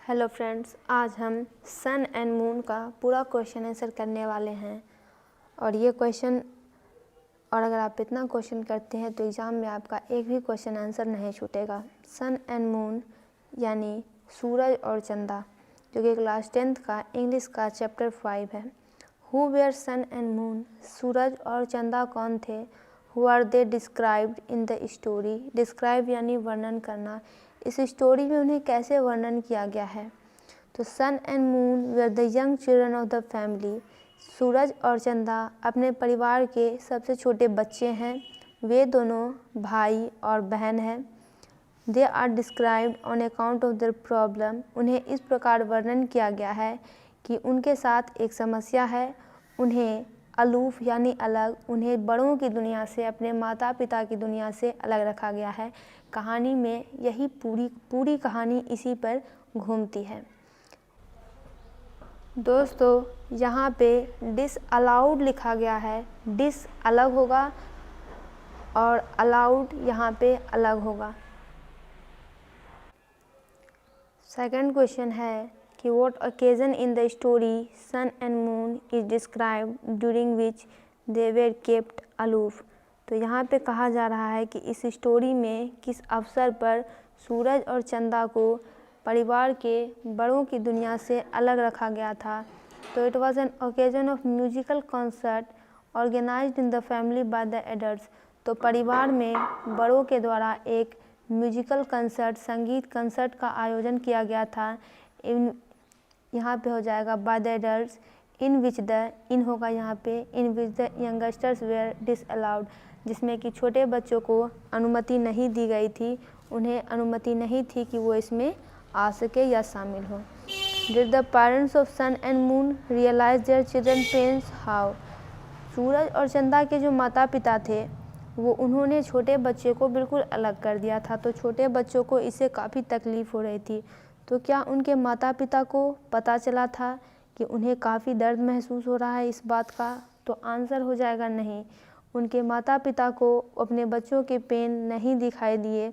Hello friends, आज हम सन and moon का पूरा क्वेश्चन आंसर करने वाले हैं। और ये क्वेश्चन अगर आप इतना क्वेश्चन करते हैं तो एग्ज़ाम में आपका एक भी क्वेश्चन आंसर नहीं छूटेगा। सन एंड मून यानी सूरज और चंदा, जो कि क्लास 10th का इंग्लिश का चैप्टर 5 है। Who were sun and moon, Suraj और चंदा कौन थे। Who are they described in the story, describe यानी वर्णन करना। इस स्टोरी में उन्हें कैसे वर्णन किया गया है। तो sun and moon were the young children of the family, Suraj और चंदा अपने परिवार के सबसे छोटे बच्चे हैं। वे दोनों भाई और बहन हैं। They are described on account of their problem, उन्हें इस प्रकार वर्णन किया गया है कि उनके साथ एक समस्या है। उन्हें अलूफ यानी अलग, उन्हें बड़ों की दुनिया से, अपने माता पिता की दुनिया से अलग रखा गया है। कहानी में यही पूरी कहानी इसी पर घूमती है। दोस्तों, यहाँ पे डिस अलाउड लिखा गया है। डिस अलग होगा और अलाउड यहाँ पे अलग होगा। सेकंड क्वेश्चन है कि what occasion in the story Sun and Moon is described during which they were kept aloof. तो यहाँ पे कहा जा रहा है कि इस स्टोरी में किस अवसर पर सूरज और चंदा को परिवार के बड़ों की दुनिया से अलग रखा गया था। तो it was an occasion of musical concert organised in the family by the adults. तो परिवार में बड़ों के द्वारा एक म्यूजिकल कंसर्ट, संगीत कंसर्ट का आयोजन किया गया था। यहाँ पे हो जाएगा by the adults, in which the, in होगा यहाँ पे, in which the youngsters were disallowed, जिसमें कि छोटे बच्चों को अनुमति नहीं दी गई थी। उन्हें अनुमति नहीं थी कि वो इसमें आ सके या शामिल हो। Did the parents of sun and moon realise their children pains how, Suraj और चंदा के जो माता पिता थे वो उन्होंने छोटे बच्चे को बिल्कुल अलग कर दिया था। तो छोटे बच्चों को इससे काफ़ी तकलीफ़ हो रही थी। तो क्या उनके माता पिता को पता चला था कि उन्हें काफ़ी दर्द महसूस हो रहा है इस बात का। तो आंसर हो जाएगा नहीं। उनके माता पिता को अपने बच्चों के पेन नहीं दिखाई दिए,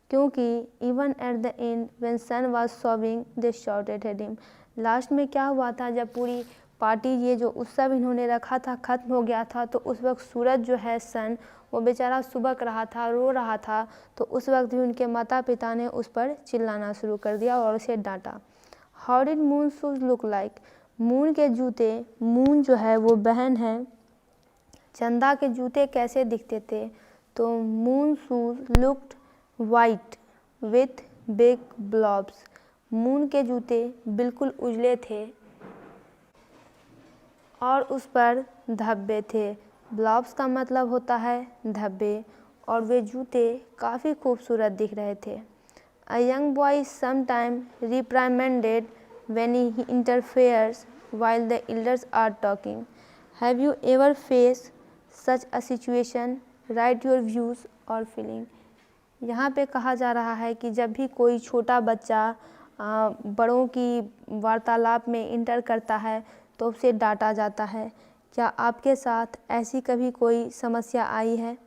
क्योंकि even at the end when Sun was sobbing they shouted at him. Last में क्या हुआ था, जब पूरी पार्टी, ये जो उत्सव इन्होंने रखा था, ख़त्म हो गया था, तो उस वक्त सूरज जो है, सन, वो बेचारा सुबक रहा था, रो रहा था। तो उस वक्त भी उनके माता पिता ने उस पर चिल्लाना शुरू कर दिया और उसे डांटा। How did moon shoes look like, moon के जूते, मून जो है वो बहन है, चंदा के जूते कैसे दिखते थे। तो moon shoes looked white with big blobs, moon के जूते बिल्कुल उजले थे और उस पर धब्बे थे। ब्लॉब्स का मतलब होता है धब्बे, और वे जूते काफ़ी खूबसूरत दिख रहे थे। A young boy sometime reprimanded when he interferes while the elders are talking. Have you ever faced such a situation? Write your views or feeling. यहाँ पे कहा जा रहा है कि जब भी कोई छोटा बच्चा बड़ों की वार्तालाप में इंटर करता है तो उसे डांटा जाता है। क्या आपके साथ ऐसी कभी कोई समस्या आई है।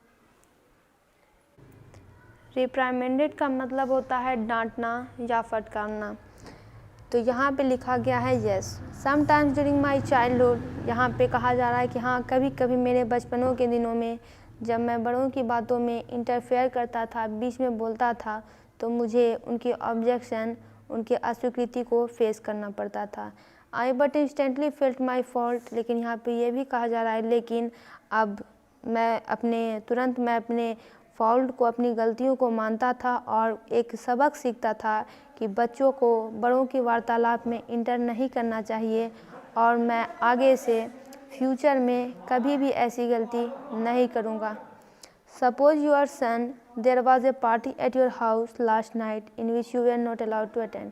रिप्राइमेंडेड का मतलब होता है डांटना या फटकारना। तो यहाँ पे लिखा गया है yes. Sometimes during my childhood, यहाँ पे कहा जा रहा है कि हाँ, कभी कभी मेरे बचपनों के दिनों में जब मैं बड़ों की बातों में इंटरफेयर करता था, बीच में बोलता था, तो मुझे उनकी ऑब्जेक्शन, उनकी अस्वीकृति को फेस करना पड़ता था। I but instantly felt my fault, लेकिन यहाँ पे ये भी कहा जा रहा है लेकिन अब मैं अपने फॉल्ट को, अपनी गलतियों को मानता था और एक सबक सीखता था कि बच्चों को बड़ों की वार्तालाप में इंटर नहीं करना चाहिए, और मैं आगे से फ्यूचर में कभी भी ऐसी गलती नहीं करूँगा। Suppose you're Sun, there was a party at your house last night in which you were not allowed to attend.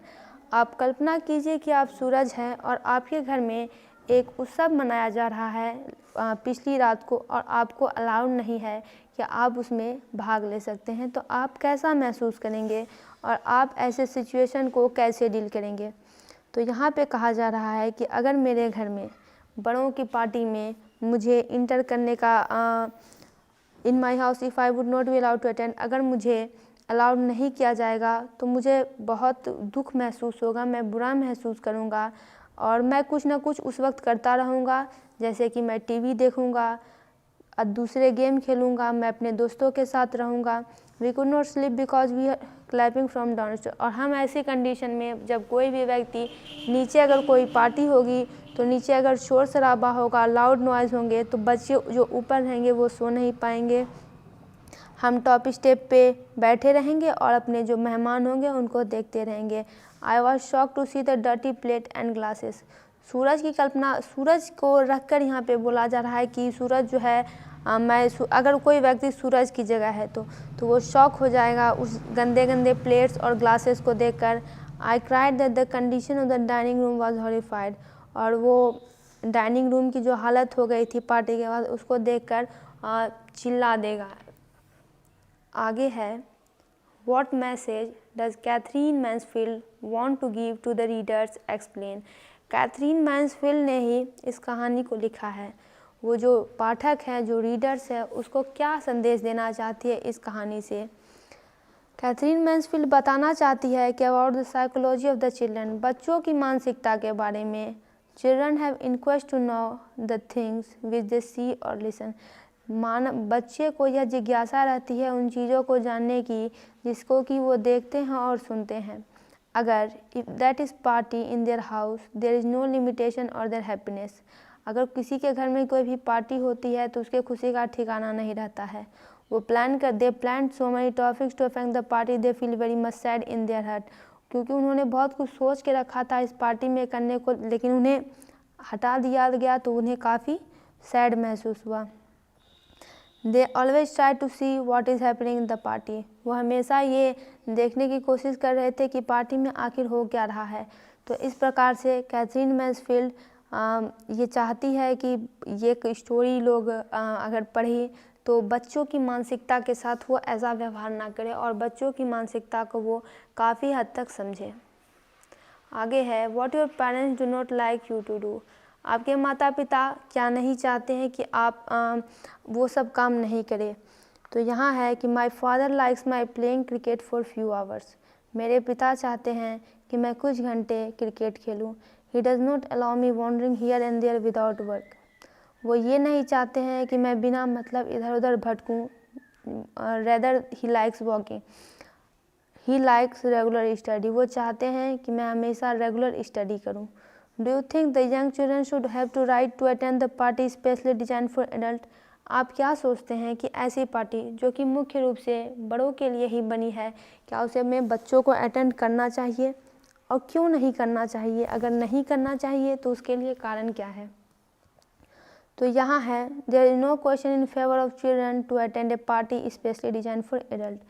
आप कल्पना कीजिए कि आप सूरज हैं और आपके घर में एक उत्सव मनाया जा रहा है पिछली रात को, और आपको अलाउड नहीं है कि आप उसमें भाग ले सकते हैं। तो आप कैसा महसूस करेंगे और आप ऐसे सिचुएशन को कैसे डील करेंगे। तो यहाँ पे कहा जा रहा है कि अगर मेरे घर में बड़ों की पार्टी में मुझे इंटर करने का in my house if I would not be allowed to attend, अगर मुझे अलाउड नहीं किया जाएगा तो मुझे बहुत दुख महसूस होगा, मैं बुरा महसूस करूँगा और मैं कुछ ना कुछ उस वक्त करता रहूँगा, जैसे कि मैं टीवी देखूँगा, दूसरे गेम खेलूँगा, मैं अपने दोस्तों के साथ रहूँगा। We could not sleep because we are clapping from downstair. और हम ऐसी कंडीशन में, जब कोई भी व्यक्ति नीचे, अगर कोई पार्टी होगी तो नीचे अगर शोर शराबा होगा, लाउड नॉइज़ होंगे, तो बच्चे जो ऊपर रहेंगे वो सो नहीं पाएंगे। हम टॉप स्टेप पे बैठे रहेंगे और अपने जो मेहमान होंगे उनको देखते रहेंगे। I was shock to see the dirty plate and glasses. Suraj की कल्पना, सूरज को रखकर यहाँ पे बोला जा रहा है कि सूरज जो है, अगर कोई व्यक्ति सूरज की जगह है तो वो शॉक हो जाएगा उस गंदे गंदे प्लेट्स और ग्लासेस को देखकर। I cried that the condition of the dining room was horrified. और वो डाइनिंग रूम की जो हालत हो गई थी पार्टी के बाद, उसको देखकर चिल्ला देगा। आगे है, what message does Katherine Mansfield want to give to the readers, explain. Katherine Mansfield ने ही इस कहानी को लिखा है। वो जो पाठक है, जो रीडर्स है, उसको क्या संदेश देना चाहती है इस कहानी से। कैथरीन मैन्सफील्ड बताना चाहती है कि about the psychology of the children, बच्चों की मानसिकता के बारे में। Children have inquest to know the things which they see और लिसन। बच्चे को यह जिज्ञासा रहती है उन चीज़ों को जानने की जिसको कि वो देखते हैं और सुनते हैं। अगर if that is party in their house there is no limitation और देयर हैप्पीनेस। अगर किसी के घर में कोई भी पार्टी होती है तो उसके खुशी का ठिकाना नहीं रहता है। वो they plan so many topics to affect the party, they feel very much sad in their heart. क्योंकि उन्होंने बहुत कुछ सोच के रखा था इस पार्टी में करने को, लेकिन उन्हें हटा दिया गया तो उन्हें काफ़ी सैड महसूस हुआ। They always try to see what is happening in the party. वो हमेशा ये देखने की कोशिश कर रहे थे कि पार्टी में आखिर हो क्या रहा है। तो इस प्रकार से कैथरीन मैन्सफील्ड ये चाहती है कि ये स्टोरी लोग अगर पढ़ी तो बच्चों की मानसिकता के साथ वो ऐसा व्यवहार ना करे और बच्चों की मानसिकता को वो काफ़ी हद तक समझे। आगे है, what your parents do not like you to do. आपके माता पिता क्या नहीं चाहते हैं कि आप वो सब काम नहीं करें। तो यहाँ है कि my father likes my playing cricket for few hours. मेरे पिता चाहते हैं कि मैं कुछ घंटे क्रिकेट खेलूँ। He does not allow me wondering here and there without work. वो ये नहीं चाहते हैं कि मैं बिना मतलब इधर उधर भटकूँ। Rather he likes walking, he likes regular study. वो चाहते हैं कि मैं हमेशा रेगुलर स्टडी करूँ। Do you think the young children should have to right to attend the party specially design for adult. आप क्या सोचते हैं कि ऐसी पार्टी जो कि मुख्य रूप से बड़ों के लिए ही बनी है, क्या उसे में बच्चों को अटेंड करना चाहिए और क्यों नहीं करना चाहिए? अगर नहीं करना चाहिए तो उसके लिए कारण क्या है? तो यहाँ है, there is no question in favour of children to attend a party specially design for adult.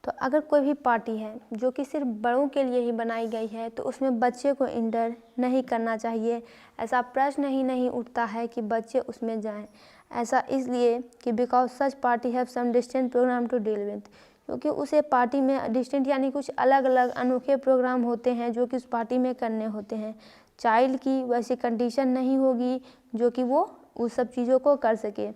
तो अगर कोई भी पार्टी है जो कि सिर्फ बड़ों के लिए ही बनाई गई है तो उसमें बच्चे को इंटर नहीं करना चाहिए। ऐसा प्रश्न ही नहीं उठता है कि बच्चे उसमें जाएं। ऐसा इसलिए कि because such party have some distant programme to deal with. क्योंकि उसे पार्टी में डिस्टेंट यानी कुछ अलग अलग अनोखे प्रोग्राम होते हैं जो कि उस पार्टी में करने होते हैं। चाइल्ड की वैसी कंडीशन नहीं होगी जो कि वो उस सब चीज़ों को कर सके।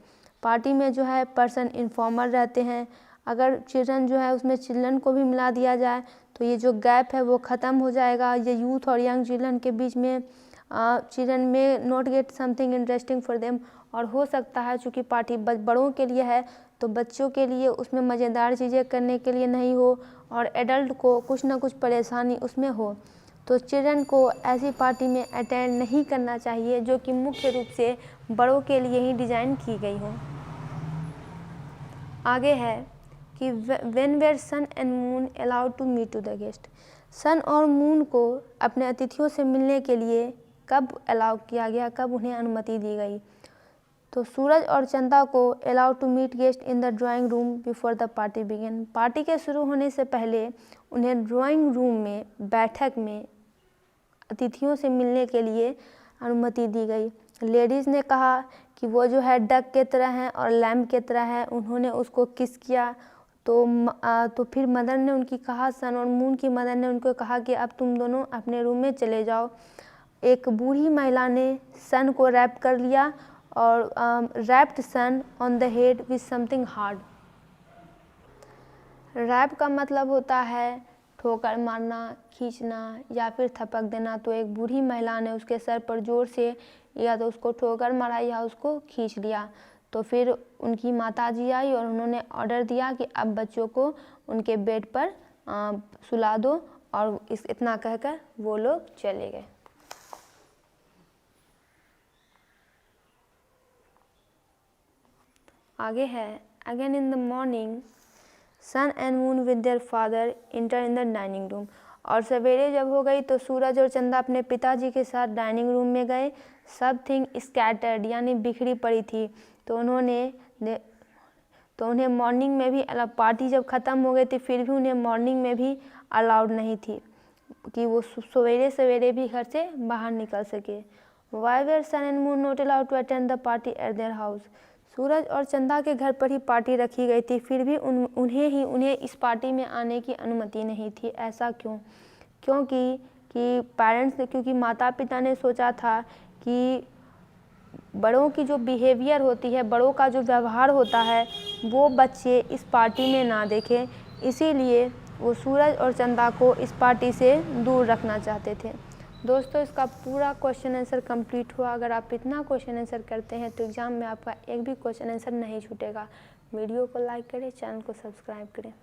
पार्टी में जो है पर्सन इन्फॉर्मर रहते हैं। अगर चिल्ड्रन जो है उसमें चिल्ड्रन को भी मिला दिया जाए तो ये जो गैप है वो ख़त्म हो जाएगा। ये यूथ और यंग चिल्ड्रन के बीच में चिल्ड्रन में not get something interesting for them. और हो सकता है चूँकि पार्टी बड़ों के लिए है तो बच्चों के लिए उसमें मज़ेदार चीज़ें करने के लिए नहीं हो और एडल्ट को कुछ ना कुछ परेशानी उसमें हो। तो चिल्ड्रन को ऐसी पार्टी में अटेंड नहीं करना चाहिए जो कि मुख्य रूप से बड़ों के लिए ही डिज़ाइन की गई हो। आगे है कि when were sun and moon allowed to meet to the guest. Sun और मून को अपने अतिथियों से मिलने के लिए कब अलाउ किया गया, कब उन्हें अनुमति दी गई? तो सूरज और चंदा को allow to meet guest in the drawing room before the party begin. Party के शुरू होने से पहले उन्हें ड्राइंग रूम में बैठक में अतिथियों से मिलने के लिए अनुमति दी गई। लेडीज़ ने कहा कि वो जो है डक के तरह हैं और लैम्प के तरह है। उन्होंने उसको किस किया तो फिर मदर ने उनकी कहा, सन और मून की मदर ने उनको कहा कि अब तुम दोनों अपने रूम में चले जाओ। एक बूढ़ी महिला ने सन को रैप कर लिया और rapped Sun on the head with something hard. Rap का मतलब होता है ठोकर मारना, खींचना या फिर थपक देना। तो एक बूढ़ी महिला ने उसके सर पर जोर से या तो उसको ठोकर मारा या उसको खींच लिया। तो फिर उनकी माताजी आई और उन्होंने ऑर्डर दिया कि अब बच्चों को उनके बेड पर सुला दो, और इतना कहकर वो लोग चले गए। आगे है, again in the morning Sun and Moon with their father enter in the dining room. और सवेरे जब हो गई तो सूरज और चंदा अपने पिताजी के साथ डाइनिंग रूम में गए। समथिंग स्कैटर्ड यानी बिखरी पड़ी थी। तो उन्हें मॉर्निंग में भी पार्टी जब ख़त्म हो गई थी फिर भी उन्हें मॉर्निंग में भी अलाउड नहीं थी कि वो सवेरे सवेरे भी घर से बाहर निकल सके। Why were sun and moon not allowed to attend the party at their house. Suraj और चंदा के घर पर ही पार्टी रखी गई थी, फिर भी उन्हें इस पार्टी में आने की अनुमति नहीं थी। ऐसा क्यों? क्योंकि माता पिता ने सोचा था कि बड़ों की जो बिहेवियर होती है, बड़ों का जो व्यवहार होता है, वो बच्चे इस पार्टी में ना देखें, इसीलिए वो सूरज और चंदा को इस पार्टी से दूर रखना चाहते थे। दोस्तों, इसका पूरा क्वेश्चन आंसर कंप्लीट हुआ। अगर आप इतना क्वेश्चन आंसर करते हैं तो एग्ज़ाम में आपका एक भी क्वेश्चन आंसर नहीं छूटेगा। वीडियो को लाइक करें, चैनल को सब्सक्राइब करें।